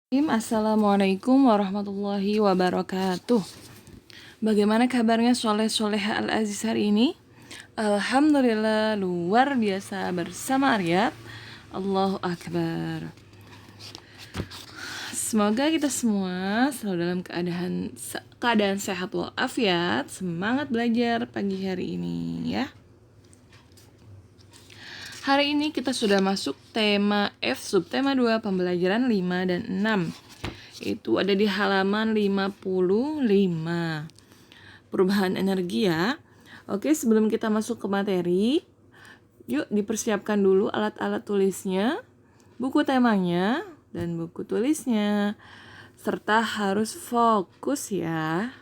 Assalamualaikum warahmatullahi wabarakatuh. Bagaimana kabarnya Soleh Soleha Al-Aziz hari ini? Alhamdulillah luar biasa bersama Aryat. Allahu Akbar. Semoga kita semua selalu dalam keadaan sehat walafiat. Semangat belajar pagi hari ini ya. Hari ini kita sudah masuk tema F subtema 2 pembelajaran 5 dan 6. Itu ada di halaman 55. Perubahan energi ya. Oke, sebelum kita masuk ke materi, yuk dipersiapkan dulu alat-alat tulisnya, buku temanya, dan buku tulisnya. Serta harus fokus ya.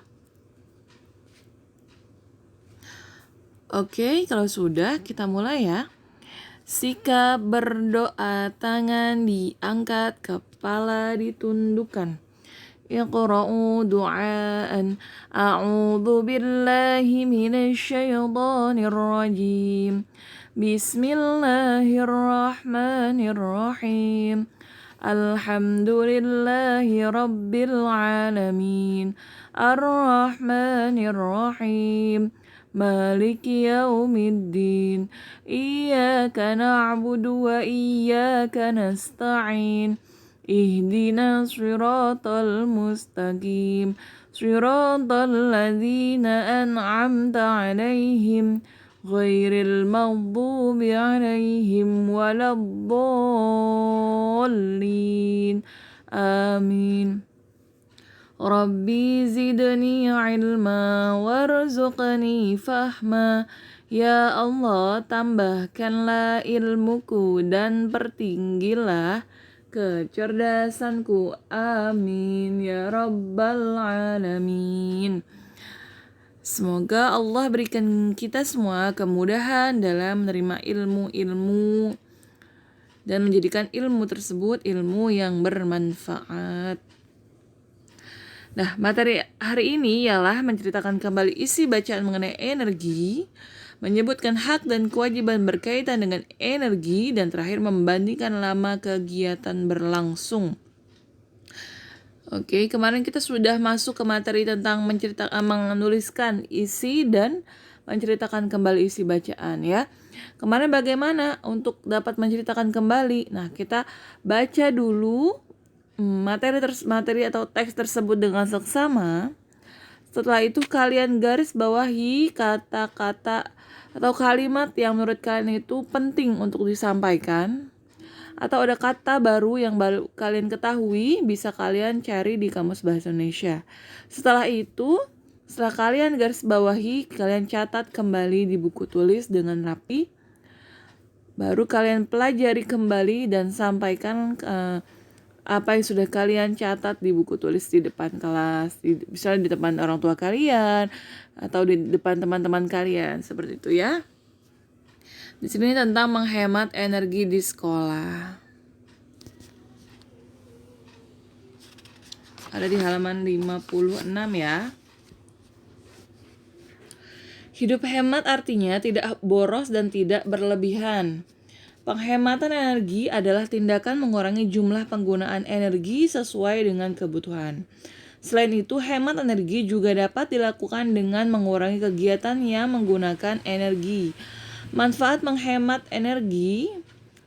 Oke, kalau sudah kita mulai ya. Sikap berdoa, tangan diangkat, kepala ditundukkan. Iqra'u du'aan. A'udzu billahi minasyaitonir rajim. Bismillahirrahmanirrahim. Alhamdulillahi rabbil alamin. Ar-Rahmanir-Rahim. Maliki yaumiddin. Iyyaka na'budu wa iyyaka nasta'in. Ihdina siratal mustaqim. Siratal ladzina an'amta 'alaihim ghairil maghdubi 'alaihim waladdallin. Amin. Rabbi zidni ilma warzuqni fahma. Ya Allah, tambahkanlah ilmuku dan pertinggilah kecerdasanku. Amin ya rabbal alamin. Semoga Allah berikan kita semua kemudahan dalam menerima ilmu-ilmu dan menjadikan ilmu tersebut ilmu yang bermanfaat. Nah, materi hari ini ialah menceritakan kembali isi bacaan mengenai energi, menyebutkan hak dan kewajiban berkaitan dengan energi, dan terakhir membandingkan lama kegiatan berlangsung. Oke, kemarin kita sudah masuk ke materi tentang menuliskan isi dan menceritakan kembali isi bacaan ya. Kemarin bagaimana untuk dapat menceritakan kembali? Nah, kita baca dulu materi atau teks tersebut dengan seksama. Setelah itu kalian garis bawahi kata-kata atau kalimat yang menurut kalian itu penting untuk disampaikan, atau ada kata baru yang baru kalian ketahui, bisa kalian cari di Kamus Bahasa Indonesia. Setelah kalian garis bawahi, kalian catat kembali di buku tulis dengan rapi. Baru kalian pelajari kembali dan sampaikan apa yang sudah kalian catat di buku tulis di depan kelas, misalnya di depan orang tua kalian atau di depan teman-teman kalian, seperti itu ya. Di sini tentang menghemat energi di sekolah. Ada di halaman 56 ya. Hidup hemat artinya tidak boros dan tidak berlebihan. Penghematan energi adalah tindakan mengurangi jumlah penggunaan energi sesuai dengan kebutuhan. Selain itu, hemat energi juga dapat dilakukan dengan mengurangi kegiatan yang menggunakan energi. Manfaat menghemat energi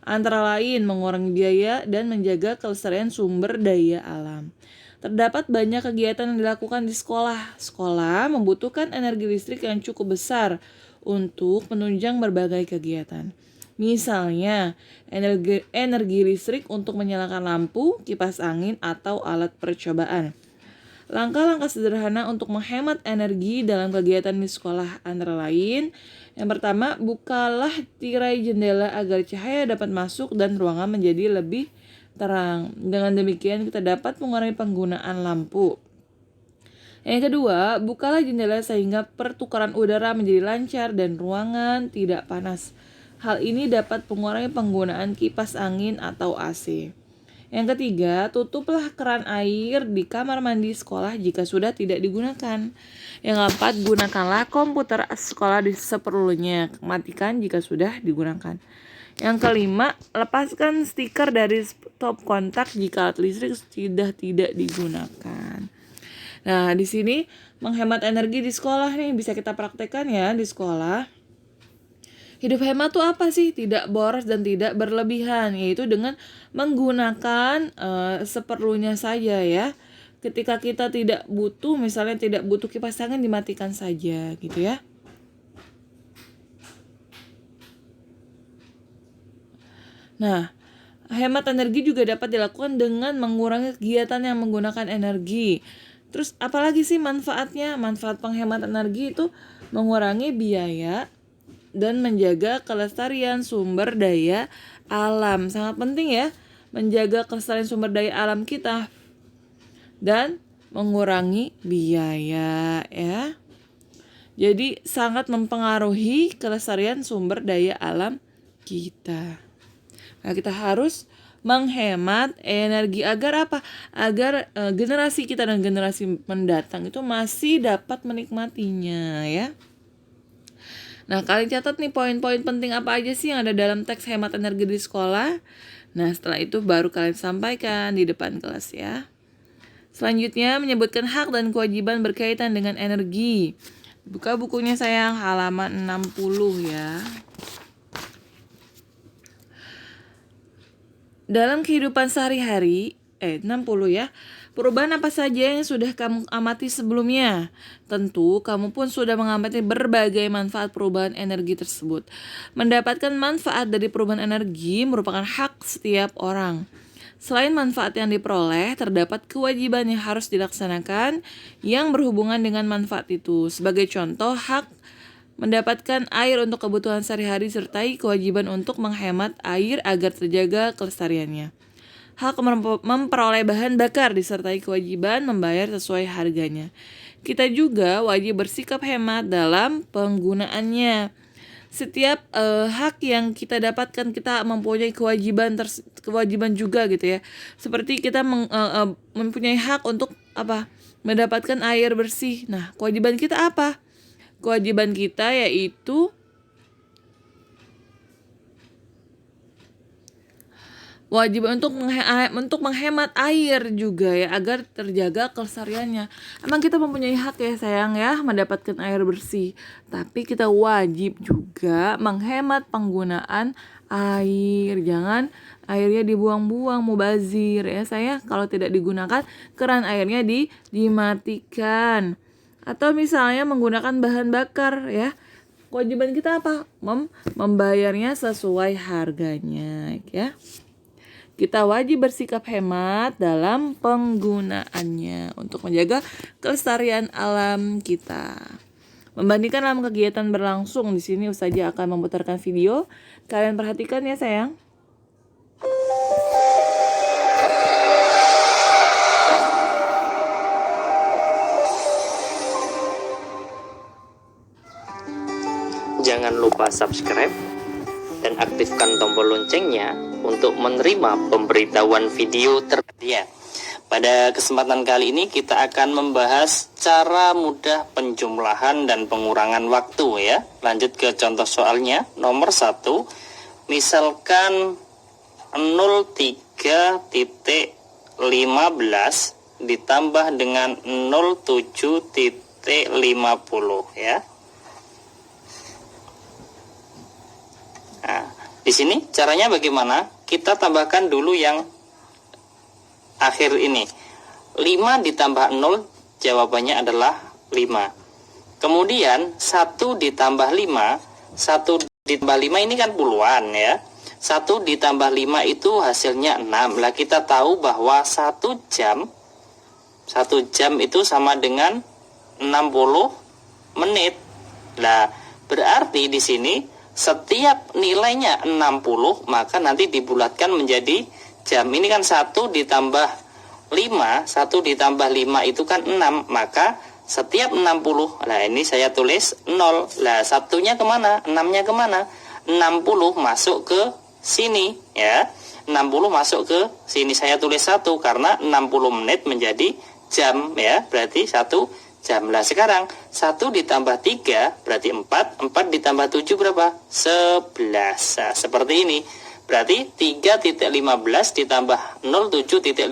antara lain mengurangi biaya dan menjaga kelestarian sumber daya alam. Terdapat banyak kegiatan yang dilakukan di sekolah. Sekolah membutuhkan energi listrik yang cukup besar untuk menunjang berbagai kegiatan. Misalnya, energi listrik untuk menyalakan lampu, kipas angin, atau alat percobaan. Langkah-langkah sederhana untuk menghemat energi dalam kegiatan di sekolah antara lain, yang pertama, bukalah tirai jendela agar cahaya dapat masuk dan ruangan menjadi lebih terang. Dengan demikian kita dapat mengurangi penggunaan lampu. Yang kedua, bukalah jendela sehingga pertukaran udara menjadi lancar dan ruangan tidak panas. Hal ini dapat mengurangi penggunaan kipas angin atau AC. Yang ketiga, tutuplah keran air di kamar mandi sekolah jika sudah tidak digunakan. Yang keempat, gunakanlah komputer sekolah seperlunya. Matikan jika sudah digunakan. Yang kelima, lepaskan stiker dari stop kontak jika alat listrik sudah tidak digunakan. Nah, di sini menghemat energi di sekolah nih bisa kita praktekkan ya di sekolah. Hidup hemat tuh apa sih? Tidak boros dan tidak berlebihan, yaitu dengan menggunakan seperlunya saja ya. Ketika kita tidak butuh, misalnya tidak butuh kipas angin, dimatikan saja gitu ya. Nah, hemat energi juga dapat dilakukan dengan mengurangi kegiatan yang menggunakan energi. Terus apalagi sih manfaatnya? Manfaat penghemat energi itu mengurangi biaya dan menjaga kelestarian sumber daya alam. Sangat penting ya, menjaga kelestarian sumber daya alam kita dan mengurangi biaya ya. Jadi sangat mempengaruhi kelestarian sumber daya alam kita. Nah, kita harus menghemat energi agar apa? Agar generasi kita dan generasi mendatang itu masih dapat menikmatinya ya. Nah, kalian catat nih poin-poin penting apa aja sih yang ada dalam teks hemat energi di sekolah. Nah, setelah itu baru kalian sampaikan di depan kelas ya. Selanjutnya menyebutkan hak dan kewajiban berkaitan dengan energi. Buka bukunya sayang, halaman 60 ya. Dalam kehidupan sehari-hari, 60 ya. Perubahan apa saja yang sudah kamu amati sebelumnya? Tentu, kamu pun sudah mengamati berbagai manfaat perubahan energi tersebut. Mendapatkan manfaat dari perubahan energi merupakan hak setiap orang. Selain manfaat yang diperoleh, terdapat kewajiban yang harus dilaksanakan yang berhubungan dengan manfaat itu. Sebagai contoh, hak mendapatkan air untuk kebutuhan sehari-hari sertai kewajiban untuk menghemat air agar terjaga kelestariannya. Hak memperoleh bahan bakar disertai kewajiban membayar sesuai harganya. Kita juga wajib bersikap hemat dalam penggunaannya. Setiap hak yang kita dapatkan kita mempunyai kewajiban juga gitu ya. Seperti kita mempunyai hak untuk apa? Mendapatkan air bersih. Nah, kewajiban kita apa? Kewajiban kita yaitu wajib untuk menghemat air juga ya agar terjaga kelestariannya. Emang kita mempunyai hak ya sayang ya mendapatkan air bersih, tapi kita wajib juga menghemat penggunaan air. Jangan airnya dibuang-buang mubazir ya saya. Kalau tidak digunakan keran airnya dimatikan. Atau misalnya menggunakan bahan bakar ya. Kewajiban kita apa? Membayarnya sesuai harganya ya. Kita wajib bersikap hemat dalam penggunaannya untuk menjaga kelestarian alam kita. Membandingkan dalam kegiatan berlangsung, di sini Ustazah akan memutarkan video. Kalian perhatikan ya sayang. Jangan lupa subscribe dan aktifkan tombol loncengnya untuk menerima pemberitahuan video terbaru. Pada kesempatan kali ini kita akan membahas cara mudah penjumlahan dan pengurangan waktu ya. Lanjut ke contoh soalnya. Nomor 1, misalkan 03.15 ditambah dengan 07.50 ya. Nah, di sini caranya bagaimana? Kita tambahkan dulu yang akhir ini. 5 ditambah 0 jawabannya adalah 5. Kemudian 1 ditambah 5, 1 ditambah 5 ini kan puluhan ya. 1 ditambah 5 itu hasilnya 6. Lah kita tahu bahwa 1 jam itu sama dengan 60 menit. Lah berarti di sini setiap nilainya 60 maka nanti dibulatkan menjadi jam. Ini kan 1 ditambah 5, 1 ditambah 5 itu kan 6, maka setiap 60, nah ini saya tulis 0. Lah satunya kemana? 6-nya kemana? 60 masuk ke sini ya. 60 masuk ke sini, saya tulis 1 karena 60 menit menjadi jam ya. Berarti 1 jam. Nah sekarang 1 ditambah 3 berarti 4, 4 ditambah 7 berapa? 11. Nah, seperti ini. Berarti 3.15 ditambah 07.50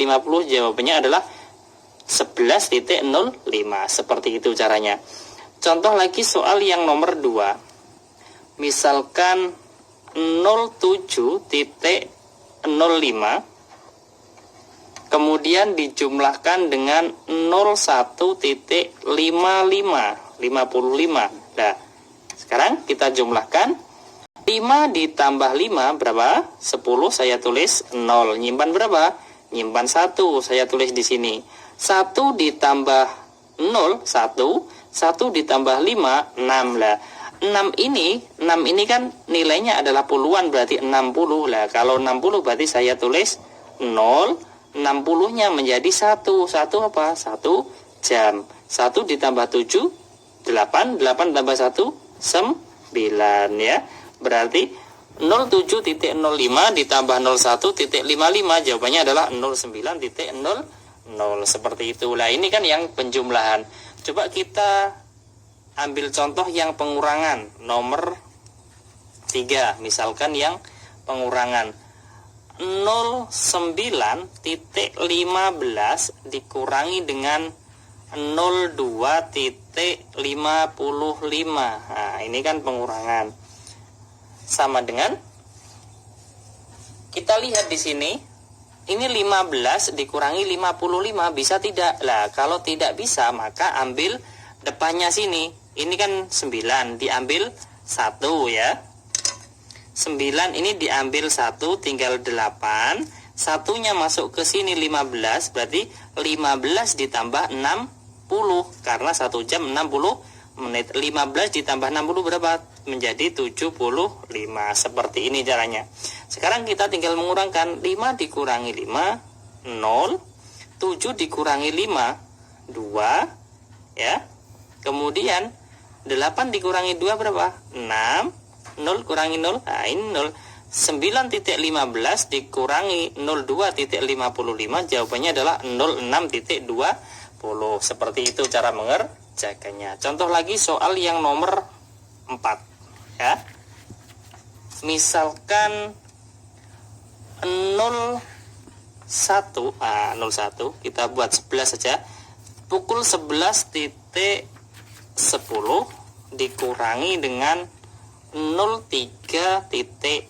jawabannya adalah 11.05. Seperti itu caranya. Contoh lagi soal yang nomor 2. Misalkan 07.05 kemudian dijumlahkan dengan 01.55. Nah, sekarang kita jumlahkan. 5 ditambah 5 berapa? 10, saya tulis 0. Nyimpan berapa? Nyimpan 1, saya tulis di sini. 1 ditambah 0, 1. 1 ditambah 5, 6. Lah, 6 ini kan nilainya adalah puluhan, berarti 60. Lah, kalau 60 berarti saya tulis 0. 60-nya menjadi 1. 1 apa? 1 jam. 1 ditambah 7, 8. 8 tambah 1, 9 ya. Berarti 07.05 ditambah 01.55 jawabannya adalah 09.00. Seperti itu. Nah, ini kan yang penjumlahan. Coba kita ambil contoh yang pengurangan nomor 3. Misalkan yang pengurangan 09.15 dikurangi dengan 02.55. Nah, ini kan pengurangan. Sama dengan kita lihat di sini, ini 15 dikurangi 55, bisa tidak? Lah, kalau tidak bisa maka ambil depannya sini. Ini kan 9, diambil 1 ya. 9 ini diambil 1, tinggal 8. Satunya masuk ke sini 15, berarti 15 ditambah 60 karena 1 jam 60 menit. 15 ditambah 60 berapa? Menjadi 75. Seperti ini caranya. Sekarang kita tinggal mengurangkan. 5 dikurangi 5, 0. 7 dikurangi 5, 2 ya. Kemudian 8 dikurangi 2 berapa? 6. 0 kurangi 0, nah ini 0. 9.15 dikurangi 02.55 jawabannya adalah 06.20. Seperti itu cara mengerjakannya. Contoh lagi soal yang nomor 4 ya. Misalkan 01 kita buat 11 saja. Pukul 11.10 dikurangi dengan 03.5